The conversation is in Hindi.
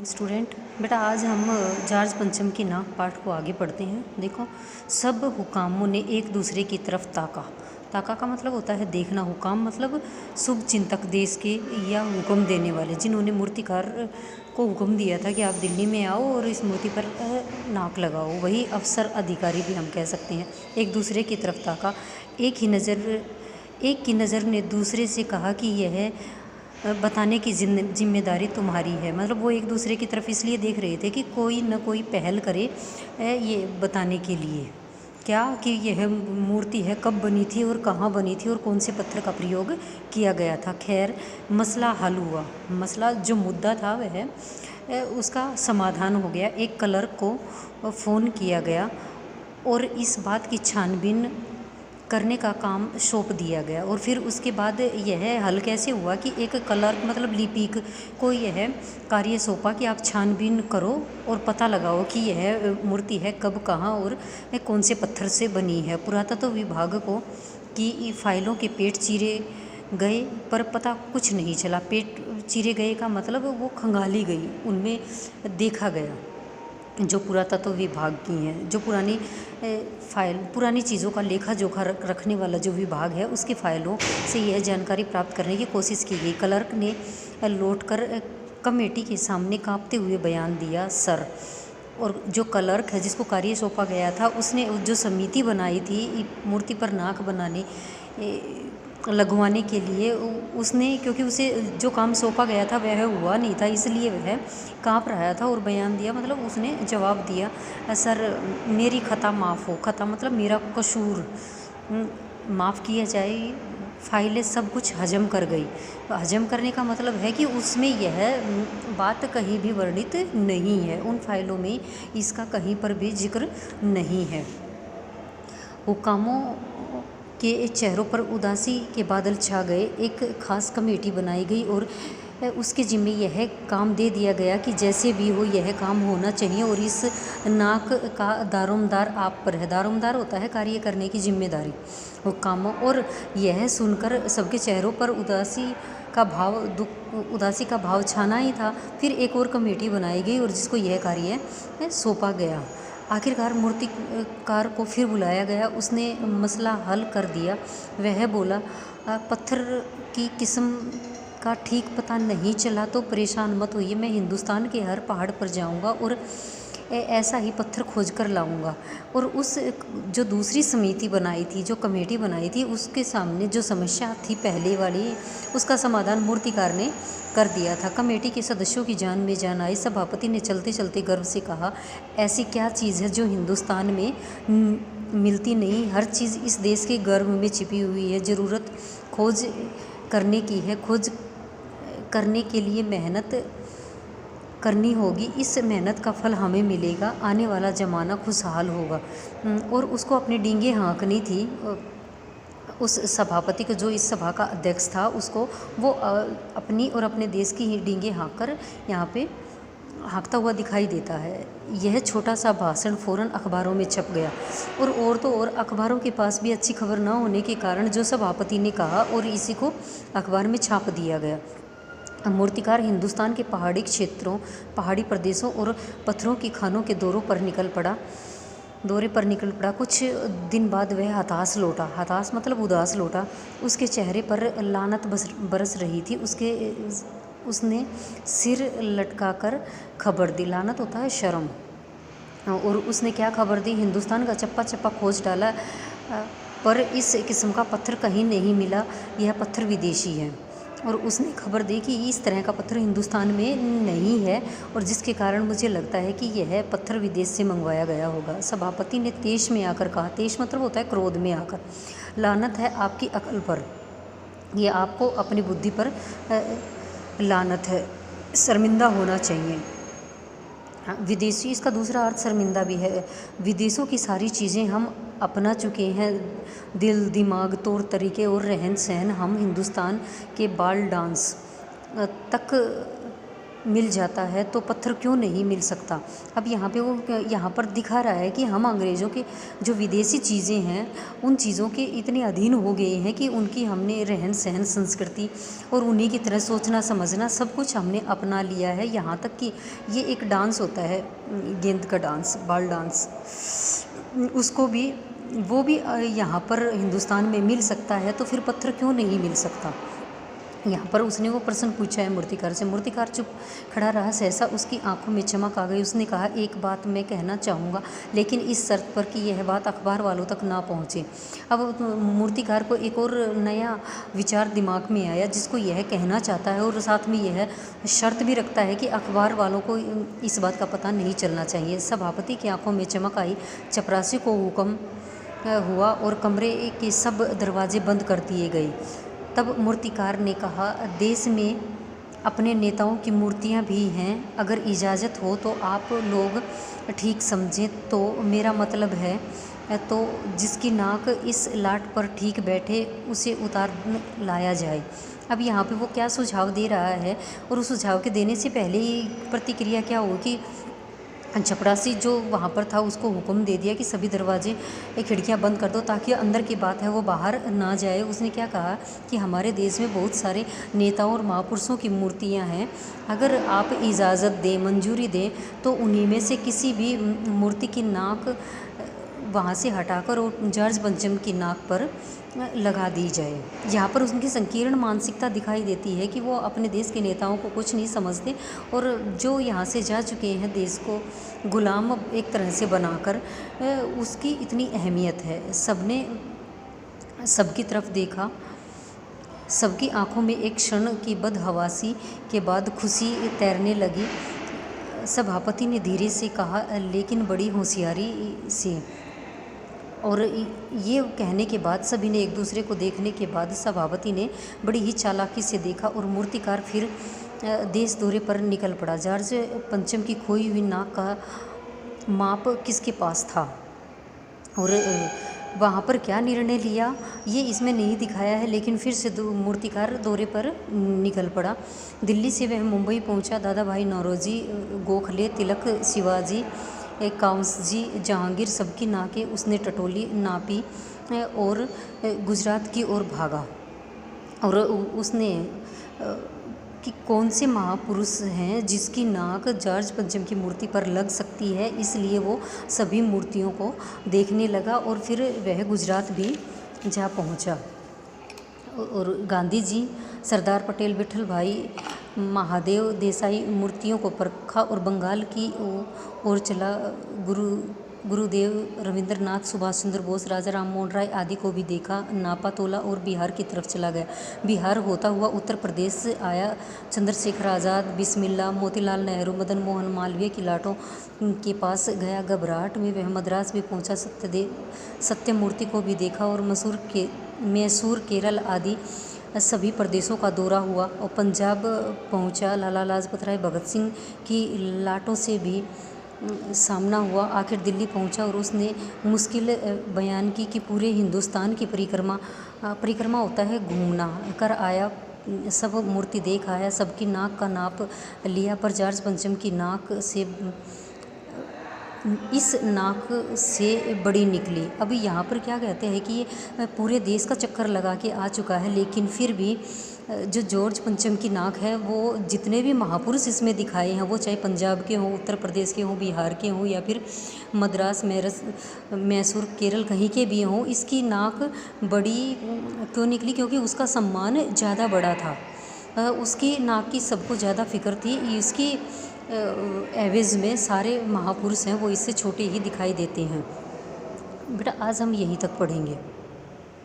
स्टूडेंट बेटा, आज हम जार्ज पंचम की नाक पाठ को आगे पढ़ते हैं। देखो, सब हुकामों ने एक दूसरे की तरफ ताका। ताका का मतलब होता है देखना। हुकाम मतलब शुभ चिंतक, देश के या हुक्म देने वाले, जिन्होंने मूर्तिकार को हुक्म दिया था कि आप दिल्ली में आओ और इस मूर्ति पर नाक लगाओ। वही अफसर, अधिकारी भी हम कह सकते हैं। एक दूसरे की तरफ ताका। एक की नज़र ने दूसरे से कहा कि यह बताने की जिम्मेदारी तुम्हारी है। मतलब वो एक दूसरे की तरफ इसलिए देख रहे थे कि कोई न कोई पहल करे ये बताने के लिए, क्या कि यह मूर्ति है, कब बनी थी और कहाँ बनी थी और कौन से पत्थर का प्रयोग किया गया था। खैर, मसला हल हुआ। मसला जो मुद्दा था वह उसका समाधान हो गया। एक क्लर्क को फ़ोन किया गया और इस बात की छानबीन करने का काम सौंप दिया गया। और फिर उसके बाद यह हल कैसे हुआ कि एक क्लर्क मतलब लिपिक को यह कार्य सौंपा कि आप छानबीन करो और पता लगाओ कि यह मूर्ति है, कब, कहाँ और कौन से पत्थर से बनी है। पुरातत्व विभाग को की फाइलों के पेट चीरे गए पर पता कुछ नहीं चला। पेट चीरे गए का मतलब वो खंगाली गई, उनमें देखा गया। जो पुरातत्व विभाग की हैं, जो पुरानी चीज़ों का लेखा जोखा रखने वाला जो विभाग है, उसकी फ़ाइलों से यह जानकारी प्राप्त करने की कोशिश की गई। क्लर्क ने लौटकर कमेटी के सामने कांपते हुए बयान दिया, सर। और जो क्लर्क है जिसको कार्य सौंपा गया था, उसने जो समिति बनाई थी मूर्ति पर नाक लगवाने के लिए, उसने, क्योंकि उसे जो काम सौंपा गया था वह हुआ नहीं था, इसलिए वह काँप रहा था और बयान दिया। मतलब उसने जवाब दिया, सर मेरी खता माफ़ हो। खता मतलब मेरा कसूर माफ़ किया जाए। फाइलें सब कुछ हजम कर गई। हजम करने का मतलब है कि उसमें यह बात कहीं भी वर्णित नहीं है, उन फाइलों में इसका कहीं पर भी जिक्र नहीं है। हुकामों के चेहरों पर उदासी के बादल छा गए। एक खास कमेटी बनाई गई और उसके जिम्मे यह काम दे दिया गया कि जैसे भी हो यह काम होना चाहिए और इस नाक का दारोमदार आप पर है। दारोमदार होता है कार्य करने की जिम्मेदारी हुकामों। और यह सुनकर सबके चेहरों पर उदासी का भाव छाना ही था। फिर एक और कमेटी बनाई गई और जिसको यह कार्य सौंपा गया। आखिरकार मूर्तिकार को फिर बुलाया गया। उसने मसला हल कर दिया। वह बोला, पत्थर की किस्म का ठीक पता नहीं चला तो परेशान मत होइए, मैं हिंदुस्तान के हर पहाड़ पर जाऊंगा और ऐसा ही पत्थर खोज कर लाऊंगा। और उस जो दूसरी समिति बनाई थी, जो कमेटी बनाई थी, उसके सामने जो समस्या थी पहले वाली, उसका समाधान मूर्तिकार ने कर दिया था। कमेटी के सदस्यों की जान में जान आई। सभापति ने चलते चलते गर्व से कहा, ऐसी क्या चीज़ है जो हिंदुस्तान में मिलती नहीं? हर चीज़ इस देश के गर्भ में छिपी हुई है। ज़रूरत खोज करने की है। खोज करने के लिए मेहनत करनी होगी। इस मेहनत का फल हमें मिलेगा। आने वाला ज़माना खुशहाल होगा। और उसको अपनी डींगे हाँकनी थी। उस सभापति को, जो इस सभा का अध्यक्ष था, उसको वो अपनी और अपने देश की ही डींगे हाँक कर यहाँ पे हाँकता हुआ दिखाई देता है। यह छोटा सा भाषण फ़ौरन अखबारों में छप गया। और तो और अखबारों के पास भी अच्छी खबर ना होने के कारण जो सभापति ने कहा और इसी को अखबार में छाप दिया गया। मूर्तिकार हिंदुस्तान के पहाड़ी क्षेत्रों, पहाड़ी प्रदेशों और पत्थरों की खानों के दौरे पर निकल पड़ा। कुछ दिन बाद वह हताश लौटा। हताश मतलब उदास लौटा। उसके चेहरे पर लानत बरस रही थी। उसने सिर लटकाकर खबर दी। लानत होता है शर्म। और उसने क्या खबर दी? हिंदुस्तान का चप्पा चप्पा खोज डाला पर इस किस्म का पत्थर कहीं नहीं मिला। यह पत्थर विदेशी है। और उसने खबर दी कि इस तरह का पत्थर हिंदुस्तान में नहीं है और जिसके कारण मुझे लगता है कि यह पत्थर विदेश से मंगवाया गया होगा। सभापति ने तेश में आकर कहा, तेश मतलब होता है क्रोध में आकर, लानत है आपकी अक्ल पर, यह आपको अपनी बुद्धि पर लानत है, शर्मिंदा होना चाहिए। विदेशी, इसका दूसरा अर्थ शर्मिंदा भी है। विदेशों की सारी चीज़ें हम अपना चुके हैं, दिल, दिमाग, तौर तरीके और रहन सहन। हम हिंदुस्तान के बाल डांस तक मिल जाता है तो पत्थर क्यों नहीं मिल सकता। अब यहाँ पे वो यहाँ पर दिखा रहा है कि हम अंग्रेज़ों के जो विदेशी चीज़ें हैं उन चीज़ों के इतने अधीन हो गए हैं कि उनकी हमने रहन सहन संस्कृति और उन्हीं की तरह सोचना समझना सब कुछ हमने अपना लिया है। यहाँ तक कि ये एक डांस होता है, गेंद का डांस, बाल डांस, उसको भी वो भी यहाँ पर हिंदुस्तान में मिल सकता है तो फिर पत्थर क्यों नहीं मिल सकता। यहाँ पर उसने वो प्रश्न पूछा है मूर्तिकार से। मूर्तिकार चुप खड़ा रहा। सहसा उसकी आंखों में चमक आ गई। उसने कहा, एक बात मैं कहना चाहूँगा, लेकिन इस शर्त पर कि यह बात अखबार वालों तक ना पहुँचे। अब मूर्तिकार को एक और नया विचार दिमाग में आया जिसको यह कहना चाहता है और साथ में यह शर्त भी रखता है कि अखबार वालों को इस बात का पता नहीं चलना चाहिए। सभापति की आंखों में चमक आई। चपरासी को हुक्म हुआ और कमरे के सब दरवाजे बंद कर दिए गए। तब मूर्तिकार ने कहा, देश में अपने नेताओं की मूर्तियां भी हैं। अगर इजाज़त हो तो आप लोग ठीक समझें तो मेरा मतलब है तो जिसकी नाक इस लाट पर ठीक बैठे उसे उतार लाया जाए। अब यहाँ पे वो क्या सुझाव दे रहा है और उस सुझाव के देने से पहले ही प्रतिक्रिया क्या होगी। चपरासी जो वहाँ पर था उसको हुक्म दे दिया कि सभी दरवाजे खिड़कियाँ बंद कर दो ताकि अंदर की बात है वो बाहर ना जाए। उसने क्या कहा कि हमारे देश में बहुत सारे नेताओं और महापुरुषों की मूर्तियाँ हैं। अगर आप इजाज़त दें, मंजूरी दें तो उन्हीं में से किसी भी मूर्ति की नाक वहाँ से हटाकर और जॉर्ज पंचम की नाक पर लगा दी जाए। यहाँ पर उनकी संकीर्ण मानसिकता दिखाई देती है कि वो अपने देश के नेताओं को कुछ नहीं समझते और जो यहाँ से जा चुके हैं देश को गुलाम एक तरह से बनाकर, उसकी इतनी अहमियत है। सबने सबकी तरफ देखा। सबकी आंखों में एक क्षण की बदहवासी के बाद खुशी तैरने लगी। सभापति ने धीरे से कहा, लेकिन बड़ी होशियारी से। और ये कहने के बाद सभी ने एक दूसरे को देखने के बाद सभापति ने बड़ी ही चालाकी से देखा और मूर्तिकार फिर देश दौरे पर निकल पड़ा। जॉर्ज पंचम की खोई हुई नाक का माप किसके पास था और वहाँ पर क्या निर्णय लिया ये इसमें नहीं दिखाया है, लेकिन फिर से मूर्तिकार दौरे पर निकल पड़ा। दिल्ली से वह मुंबई पहुँचा। दादा भाई नौरोजी, गोखले, तिलक, शिवाजी, काउंसजी, जहांगीर, सबकी नाकें उसने टटोली, नापी और गुजरात की ओर भागा। और उसने कि कौन से महापुरुष हैं जिसकी नाक जॉर्ज पंचम की मूर्ति पर लग सकती है, इसलिए वो सभी मूर्तियों को देखने लगा और फिर वह गुजरात भी जा पहुंचा। और गांधी जी, सरदार पटेल, विठल भाई, महादेव देसाई मूर्तियों को परखा और बंगाल की ओर चला। गुरुदेव रविंद्रनाथ, सुभाष चंद्र बोस, राजा राम मोहन राय आदि को भी देखा, नापा तोला और बिहार की तरफ चला गया। बिहार होता हुआ उत्तर प्रदेश से आया। चंद्रशेखर आज़ाद, बिस्मिल्लाह, मोतीलाल नेहरू, मदन मोहन मालवीय की लाटों के पास गया। घबराहट में वह मद्रास भी पहुंचा। सत्यमूर्ति को भी देखा और मैसूर, केरल आदि सभी प्रदेशों का दौरा हुआ और पंजाब पहुंचा। लाला लाजपत राय, भगत सिंह की लाटों से भी सामना हुआ। आखिर दिल्ली पहुंचा और उसने मुश्किल बयान की कि पूरे हिंदुस्तान की परिक्रमा होता है घूमना, कर आया। सब मूर्ति देख आया, सबकी नाक का नाप लिया, पर जॉर्ज पंचम की नाक से इस नाक से बड़ी निकली। अभी यहाँ पर क्या कहते हैं कि ये पूरे देश का चक्कर लगा के आ चुका है, लेकिन फिर भी जो जॉर्ज पंचम की नाक है वो जितने भी महापुरुष इसमें दिखाए हैं, वो चाहे पंजाब के हों, उत्तर प्रदेश के हों, बिहार के हों या फिर मद्रास, मैसूर, केरल कहीं के भी हों, इसकी नाक बड़ी क्यों निकली? क्योंकि उसका सम्मान ज़्यादा बड़ा था। उसकी नाक की सबको ज़्यादा फिक्र थी। इसकी एवज में सारे महापुरुष हैं वो इससे छोटे ही दिखाई देते हैं। बेटा आज हम यहीं तक पढ़ेंगे।